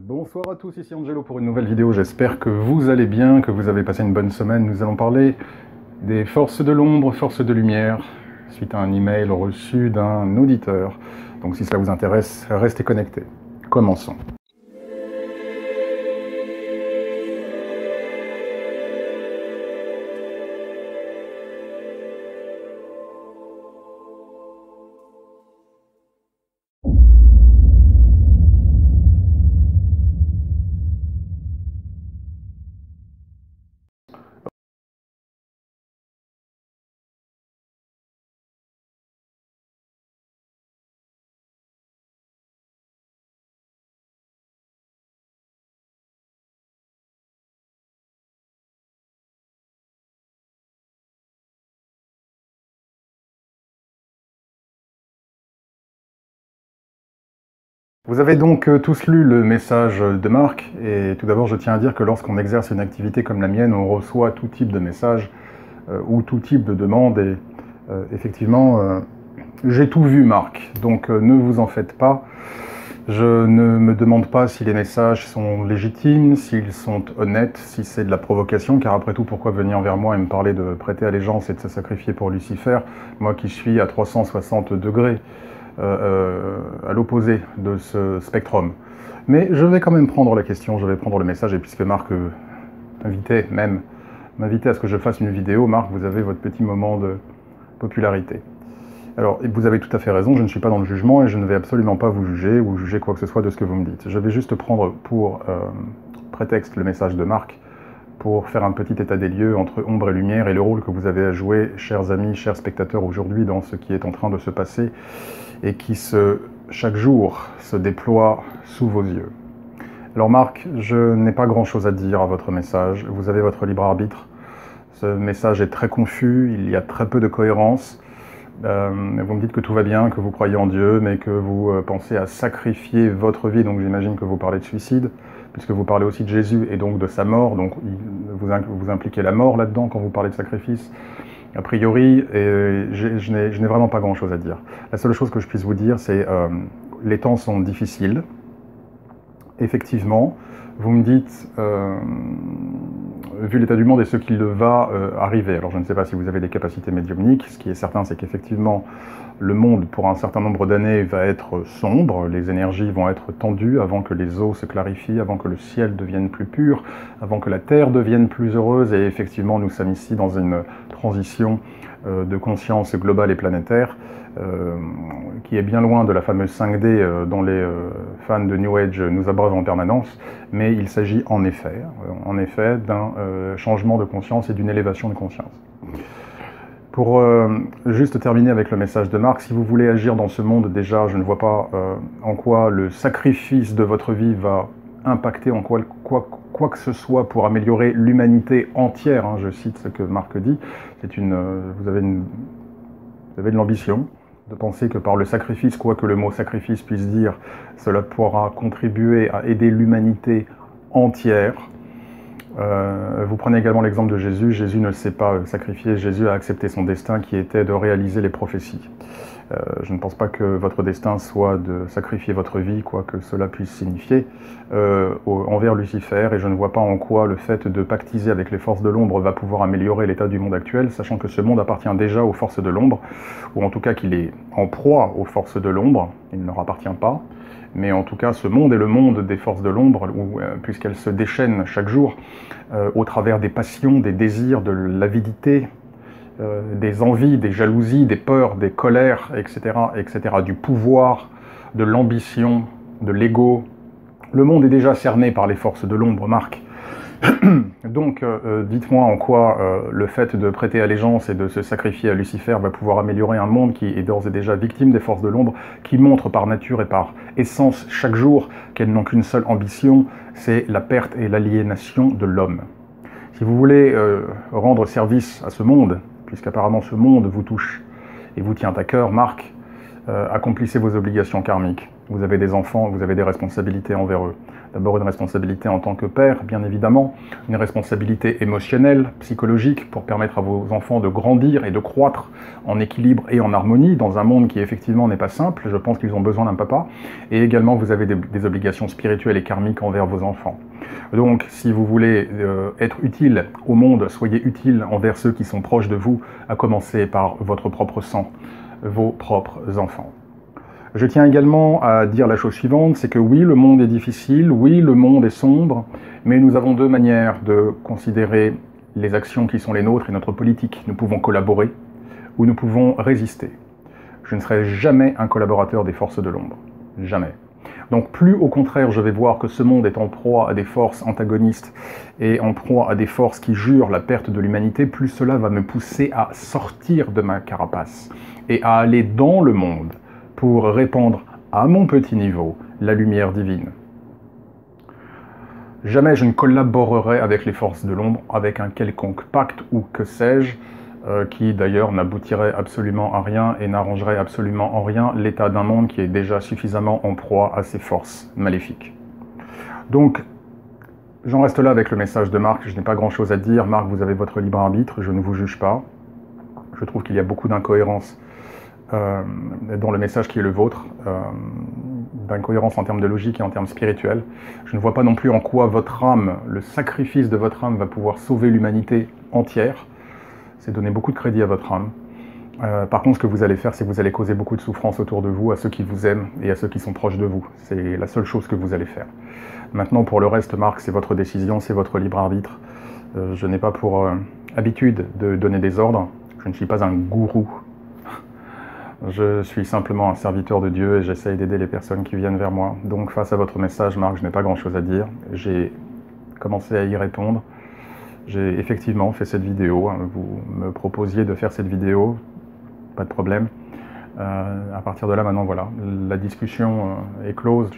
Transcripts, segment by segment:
Bonsoir à tous, ici Angelo pour une nouvelle vidéo. J'espère que vous allez bien, que vous avez passé une bonne semaine. Nous allons parler des forces de l'ombre, forces de lumière, suite à un email reçu d'un auditeur. Donc si cela vous intéresse, restez connectés. Commençons. Vous avez donc tous lu le message de Marc, et tout d'abord je tiens à dire que lorsqu'on exerce une activité comme la mienne, on reçoit tout type de messages ou tout type de demandes, et effectivement, j'ai tout vu Marc, donc ne vous en faites pas. Je ne me demande pas si les messages sont légitimes, s'ils sont honnêtes, si c'est de la provocation, car après tout, pourquoi venir vers moi et me parler de prêter allégeance et de se sacrifier pour Lucifer, moi qui suis à 360 degrés à l'opposé de ce spectrum. Mais je vais quand même prendre la question, je vais prendre le message, et puisque Marc m'invitait à ce que je fasse une vidéo, Marc, vous avez votre petit moment de popularité. Alors, vous avez tout à fait raison, je ne suis pas dans le jugement et je ne vais absolument pas vous juger ou juger quoi que ce soit de ce que vous me dites. Je vais juste prendre pour prétexte le message de Marc pour faire un petit état des lieux entre ombre et lumière et le rôle que vous avez à jouer, chers amis, chers spectateurs, aujourd'hui dans ce qui est en train de se passer et qui chaque jour se déploie sous vos yeux. Alors Marc, je n'ai pas grand-chose à dire à votre message, vous avez votre libre arbitre. Ce message est très confus, il y a très peu de cohérence. Vous me dites que tout va bien, que vous croyez en Dieu, mais que vous pensez à sacrifier votre vie, donc j'imagine que vous parlez de suicide, puisque vous parlez aussi de Jésus et donc de sa mort, donc vous impliquez la mort là-dedans quand vous parlez de sacrifice, a priori, et je n'ai vraiment pas grand-chose à dire. La seule chose que je puisse vous dire, c'est les temps sont difficiles, effectivement. Vous me dites, vu l'état du monde et ce qu'il va arriver, alors je ne sais pas si vous avez des capacités médiumniques, ce qui est certain c'est qu'effectivement le monde pour un certain nombre d'années va être sombre, les énergies vont être tendues avant que les eaux se clarifient, avant que le ciel devienne plus pur, avant que la terre devienne plus heureuse, et effectivement nous sommes ici dans une transition de conscience globale et planétaire, qui est bien loin de la fameuse 5D dont les fans de New Age nous abreuvent en permanence, mais il s'agit en effet d'un changement de conscience et d'une élévation de conscience. Pour juste terminer avec le message de Marc, si vous voulez agir dans ce monde, déjà, je ne vois pas en quoi le sacrifice de votre vie va impacter en quoi que ce soit pour améliorer l'humanité entière, hein, je cite ce que Marc dit, vous avez de l'ambition de penser que par le sacrifice, quoi que le mot sacrifice puisse dire, cela pourra contribuer à aider l'humanité entière. Vous prenez également l'exemple de Jésus. Jésus ne s'est pas sacrifié, Jésus a accepté son destin qui était de réaliser les prophéties. Je ne pense pas que votre destin soit de sacrifier votre vie, quoi que cela puisse signifier, envers Lucifer, et je ne vois pas en quoi le fait de pactiser avec les forces de l'ombre va pouvoir améliorer l'état du monde actuel, sachant que ce monde appartient déjà aux forces de l'ombre, ou en tout cas qu'il est en proie aux forces de l'ombre, il ne leur appartient pas, mais en tout cas ce monde est le monde des forces de l'ombre, puisqu'elles se déchaînent chaque jour au travers des passions, des désirs, de l'avidité, des envies, des jalousies, des peurs, des colères, etc., etc., du pouvoir, de l'ambition, de l'ego. Le monde est déjà cerné par les forces de l'ombre, Marc. Donc, dites-moi en quoi le fait de prêter allégeance et de se sacrifier à Lucifer va pouvoir améliorer un monde qui est d'ores et déjà victime des forces de l'ombre, qui montre par nature et par essence chaque jour qu'elles n'ont qu'une seule ambition, c'est la perte et l'aliénation de l'homme. Si vous voulez rendre service à ce monde, puisqu'apparemment ce monde vous touche et vous tient à cœur, Marc, accomplissez vos obligations karmiques. Vous avez des enfants, vous avez des responsabilités envers eux. D'abord une responsabilité en tant que père, bien évidemment, une responsabilité émotionnelle, psychologique, pour permettre à vos enfants de grandir et de croître en équilibre et en harmonie dans un monde qui effectivement n'est pas simple. Je pense qu'ils ont besoin d'un papa. Et également, vous avez des obligations spirituelles et karmiques envers vos enfants. Donc, si vous voulez être utile au monde, soyez utile envers ceux qui sont proches de vous, à commencer par votre propre sang, vos propres enfants. Je tiens également à dire la chose suivante, c'est que oui, le monde est difficile, oui, le monde est sombre, mais nous avons deux manières de considérer les actions qui sont les nôtres et notre politique. Nous pouvons collaborer ou nous pouvons résister. Je ne serai jamais un collaborateur des forces de l'ombre. Jamais. Donc plus au contraire je vais voir que ce monde est en proie à des forces antagonistes et en proie à des forces qui jurent la perte de l'humanité, plus cela va me pousser à sortir de ma carapace et à aller dans le monde pour répandre à mon petit niveau la lumière divine. Jamais je ne collaborerai avec les forces de l'ombre, avec un quelconque pacte ou que sais-je, qui d'ailleurs n'aboutirait absolument à rien et n'arrangerait absolument en rien l'état d'un monde qui est déjà suffisamment en proie à ces forces maléfiques. Donc, j'en reste là avec le message de Marc, je n'ai pas grand-chose à dire. Marc, vous avez votre libre arbitre, je ne vous juge pas. Je trouve qu'il y a beaucoup d'incohérences dans le message qui est le vôtre, d'incohérence en termes de logique et en termes spirituels. Je ne vois pas non plus en quoi votre âme, le sacrifice de votre âme va pouvoir sauver l'humanité entière. C'est donner beaucoup de crédit à votre âme. Par contre, ce que vous allez faire, c'est que vous allez causer beaucoup de souffrance autour de vous, à ceux qui vous aiment et à ceux qui sont proches de vous. C'est la seule chose que vous allez faire. Maintenant, pour le reste, Marc, c'est votre décision, c'est votre libre arbitre. Je n'ai pas pour habitude de donner des ordres. Je ne suis pas un gourou. Je suis simplement un serviteur de Dieu et j'essaye d'aider les personnes qui viennent vers moi. Donc face à votre message, Marc, je n'ai pas grand-chose à dire. J'ai commencé à y répondre. J'ai effectivement fait cette vidéo. Vous me proposiez de faire cette vidéo, pas de problème. À partir de là, maintenant, voilà, la discussion est close.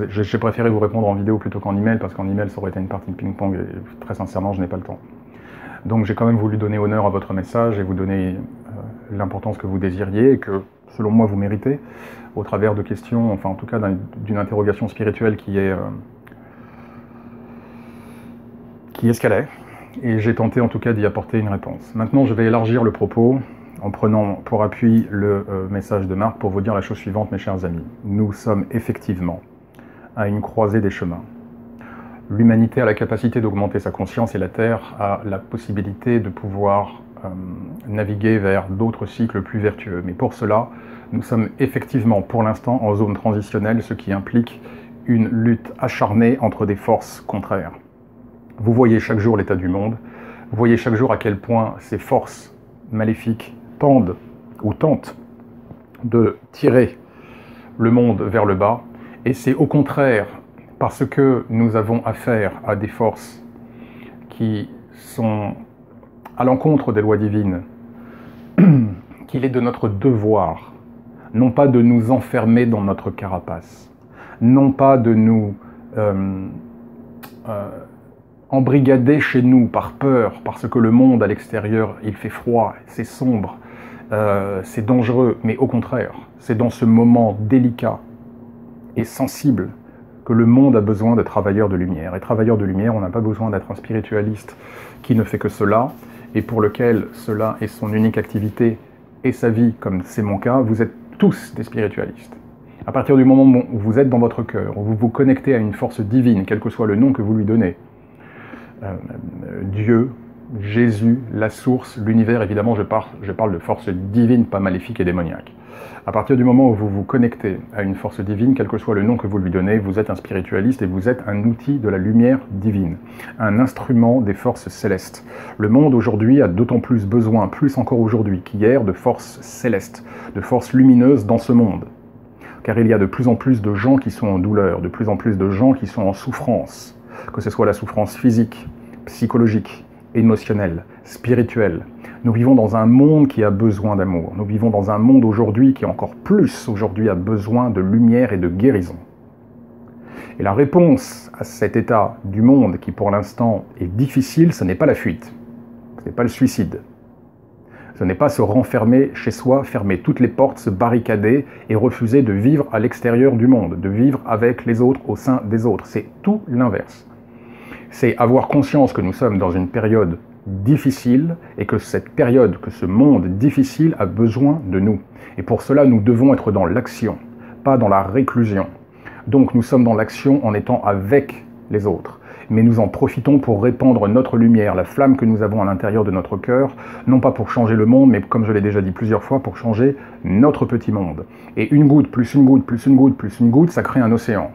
J'ai préféré vous répondre en vidéo plutôt qu'en email, parce qu'en email, ça aurait été une partie de ping-pong et très sincèrement, je n'ai pas le temps. Donc j'ai quand même voulu donner honneur à votre message et vous donner l'importance que vous désiriez et que, selon moi, vous méritez, au travers de questions, enfin en tout cas d'une interrogation spirituelle qui est ce qu'elle est. Et j'ai tenté en tout cas d'y apporter une réponse. Maintenant, je vais élargir le propos en prenant pour appui le message de Marc pour vous dire la chose suivante, mes chers amis. Nous sommes effectivement à une croisée des chemins. L'humanité a la capacité d'augmenter sa conscience et la Terre a la possibilité de pouvoir naviguer vers d'autres cycles plus vertueux. Mais pour cela, nous sommes effectivement pour l'instant en zone transitionnelle, ce qui implique une lutte acharnée entre des forces contraires. Vous voyez chaque jour l'état du monde, vous voyez chaque jour à quel point ces forces maléfiques tendent ou tentent de tirer le monde vers le bas, et c'est au contraire parce que nous avons affaire à des forces qui sont à l'encontre des lois divines, qu'il est de notre devoir, non pas de nous enfermer dans notre carapace, non pas de nous embrigader chez nous par peur, parce que le monde à l'extérieur, il fait froid, c'est sombre, c'est dangereux, mais au contraire, c'est dans ce moment délicat et sensible que le monde a besoin de travailleurs de lumière. Et travailleurs de lumière, on n'a pas besoin d'être un spiritualiste qui ne fait que cela, et pour lequel cela est son unique activité et sa vie, comme c'est mon cas. Vous êtes tous des spiritualistes. À partir du moment où vous êtes dans votre cœur, où vous vous connectez à une force divine, quel que soit le nom que vous lui donnez, Dieu, Jésus, la source, l'univers, évidemment je parle de force divine, pas maléfique et démoniaque. À partir du moment où vous vous connectez à une force divine, quel que soit le nom que vous lui donnez, vous êtes un spiritualiste et vous êtes un outil de la lumière divine, un instrument des forces célestes. Le monde aujourd'hui a d'autant plus besoin, plus encore aujourd'hui qu'hier, de forces célestes, de forces lumineuses dans ce monde. Car il y a de plus en plus de gens qui sont en douleur, de plus en plus de gens qui sont en souffrance, que ce soit la souffrance physique, psychologique, émotionnelle, spirituelle. Nous vivons dans un monde qui a besoin d'amour. Nous vivons dans un monde aujourd'hui qui encore plus aujourd'hui a besoin de lumière et de guérison. Et la réponse à cet état du monde qui pour l'instant est difficile, ce n'est pas la fuite, ce n'est pas le suicide. Ce n'est pas se renfermer chez soi, fermer toutes les portes, se barricader et refuser de vivre à l'extérieur du monde, de vivre avec les autres, au sein des autres. C'est tout l'inverse. C'est avoir conscience que nous sommes dans une période difficile et que cette période, que ce monde difficile a besoin de nous. Et pour cela, nous devons être dans l'action, pas dans la réclusion. Donc nous sommes dans l'action en étant avec les autres. Mais nous en profitons pour répandre notre lumière, la flamme que nous avons à l'intérieur de notre cœur, non pas pour changer le monde, mais comme je l'ai déjà dit plusieurs fois, pour changer notre petit monde. Et une goutte, plus une goutte, plus une goutte, plus une goutte, ça crée un océan.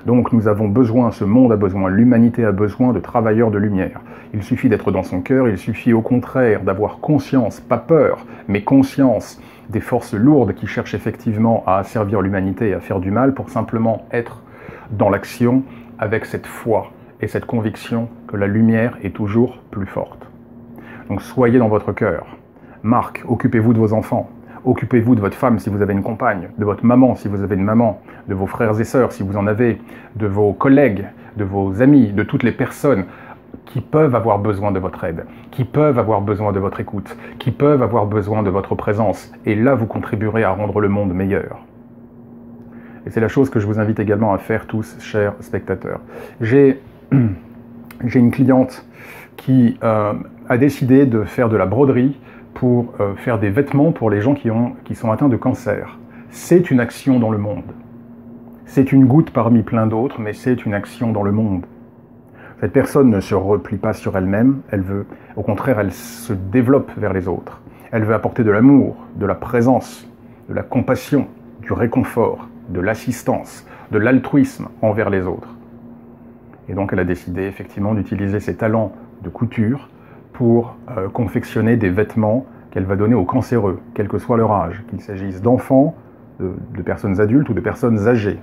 Donc nous avons besoin, ce monde a besoin, l'humanité a besoin de travailleurs de lumière. Il suffit d'être dans son cœur, il suffit au contraire d'avoir conscience, pas peur, mais conscience des forces lourdes qui cherchent effectivement à asservir l'humanité et à faire du mal pour simplement être dans l'action avec cette foi et cette conviction que la lumière est toujours plus forte. Donc soyez dans votre cœur. Marc, occupez-vous de vos enfants. Occupez-vous de votre femme si vous avez une compagne, de votre maman si vous avez une maman, de vos frères et sœurs si vous en avez, de vos collègues, de vos amis, de toutes les personnes qui peuvent avoir besoin de votre aide, qui peuvent avoir besoin de votre écoute, qui peuvent avoir besoin de votre présence. Et là, vous contribuerez à rendre le monde meilleur. Et c'est la chose que je vous invite également à faire tous, chers spectateurs. J'ai une cliente qui a décidé de faire de la broderie pour faire des vêtements pour les gens qui sont atteints de cancer. C'est une action dans le monde. C'est une goutte parmi plein d'autres, mais c'est une action dans le monde. Cette personne ne se replie pas sur elle-même, elle veut, au contraire, elle se développe vers les autres. Elle veut apporter de l'amour, de la présence, de la compassion, du réconfort, de l'assistance, de l'altruisme envers les autres. Et donc elle a décidé effectivement d'utiliser ses talents de couture pour confectionner des vêtements qu'elle va donner aux cancéreux, quel que soit leur âge, qu'il s'agisse d'enfants, de personnes adultes ou de personnes âgées.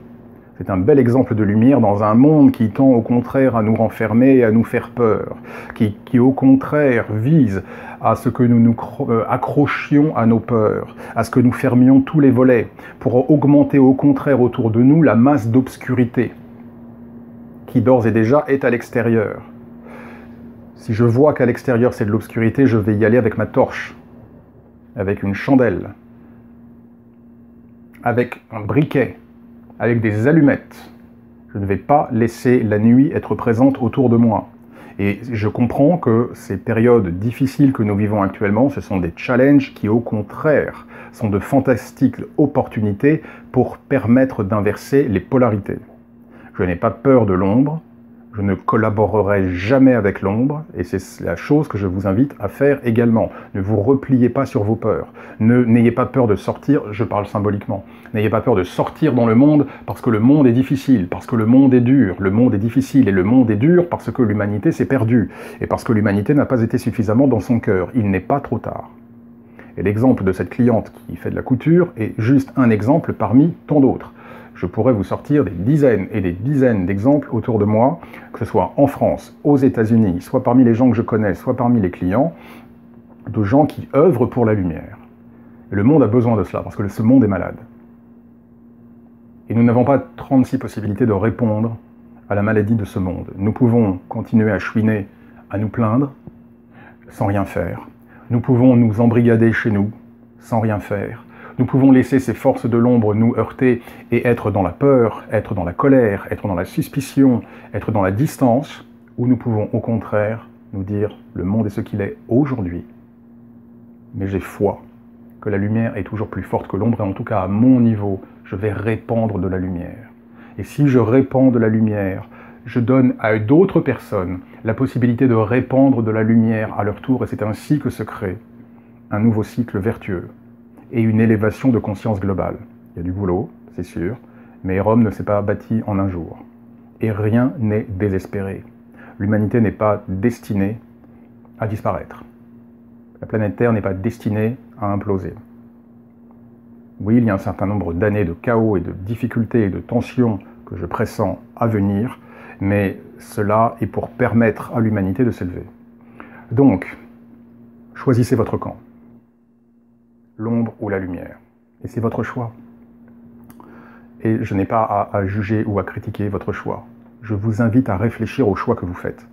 C'est un bel exemple de lumière dans un monde qui tend au contraire à nous renfermer et à nous faire peur, qui au contraire vise à ce que nous nous accrochions à nos peurs, à ce que nous fermions tous les volets, pour augmenter au contraire autour de nous la masse d'obscurité qui d'ores et déjà est à l'extérieur. Si je vois qu'à l'extérieur c'est de l'obscurité, je vais y aller avec ma torche, avec une chandelle, avec un briquet, avec des allumettes. Je ne vais pas laisser la nuit être présente autour de moi. Et je comprends que ces périodes difficiles que nous vivons actuellement, ce sont des challenges qui, au contraire, sont de fantastiques opportunités pour permettre d'inverser les polarités. Je n'ai pas peur de l'ombre, je ne collaborerai jamais avec l'ombre, et c'est la chose que je vous invite à faire également. Ne vous repliez pas sur vos peurs. N'ayez pas peur de sortir, je parle symboliquement, n'ayez pas peur de sortir dans le monde parce que le monde est difficile, parce que le monde est dur, le monde est difficile et le monde est dur parce que l'humanité s'est perdue, et parce que l'humanité n'a pas été suffisamment dans son cœur. Il n'est pas trop tard. Et l'exemple de cette cliente qui fait de la couture est juste un exemple parmi tant d'autres. Je pourrais vous sortir des dizaines et des dizaines d'exemples autour de moi, que ce soit en France, aux États-Unis, soit parmi les gens que je connais, soit parmi les clients, de gens qui œuvrent pour la lumière. Et le monde a besoin de cela, parce que ce monde est malade. Et nous n'avons pas 36 possibilités de répondre à la maladie de ce monde. Nous pouvons continuer à chouiner, à nous plaindre, sans rien faire. Nous pouvons nous embrigader chez nous, sans rien faire. Nous pouvons laisser ces forces de l'ombre nous heurter et être dans la peur, être dans la colère, être dans la suspicion, être dans la distance, ou nous pouvons au contraire nous dire le monde est ce qu'il est aujourd'hui. Mais j'ai foi que la lumière est toujours plus forte que l'ombre, et en tout cas à mon niveau, je vais répandre de la lumière. Et si je répands de la lumière, je donne à d'autres personnes la possibilité de répandre de la lumière à leur tour, et c'est ainsi que se crée un nouveau cycle vertueux et une élévation de conscience globale. Il y a du boulot, c'est sûr, mais Rome ne s'est pas bâtie en un jour. Et rien n'est désespéré. L'humanité n'est pas destinée à disparaître. La planète Terre n'est pas destinée à imploser. Oui, il y a un certain nombre d'années de chaos et de difficultés et de tensions que je pressens à venir, mais cela est pour permettre à l'humanité de s'élever. Donc, choisissez votre camp. L'ombre ou la lumière. Et c'est votre choix. Et je n'ai pas à juger ou à critiquer votre choix. Je vous invite à réfléchir au choix que vous faites.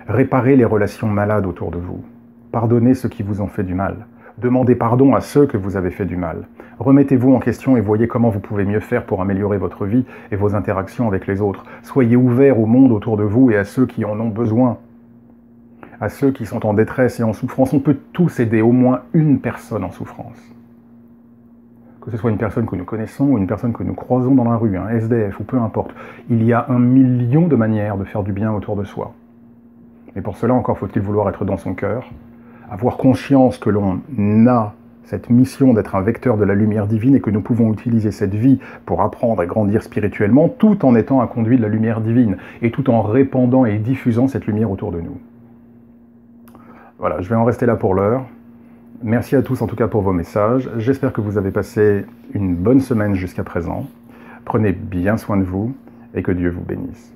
Réparez les relations malades autour de vous. Pardonnez ceux qui vous ont fait du mal. Demandez pardon à ceux que vous avez fait du mal. Remettez-vous en question et voyez comment vous pouvez mieux faire pour améliorer votre vie et vos interactions avec les autres. Soyez ouverts au monde autour de vous et à ceux qui en ont besoin. À ceux qui sont en détresse et en souffrance. On peut tous aider au moins une personne en souffrance. Que ce soit une personne que nous connaissons ou une personne que nous croisons dans la rue, un SDF ou peu importe. Il y a 1 million de manières de faire du bien autour de soi. Mais pour cela, encore faut-il vouloir être dans son cœur, avoir conscience que l'on a cette mission d'être un vecteur de la lumière divine et que nous pouvons utiliser cette vie pour apprendre et grandir spirituellement tout en étant un conduit de la lumière divine et tout en répandant et diffusant cette lumière autour de nous. Voilà, je vais en rester là pour l'heure. Merci à tous en tout cas pour vos messages. J'espère que vous avez passé une bonne semaine jusqu'à présent. Prenez bien soin de vous et que Dieu vous bénisse.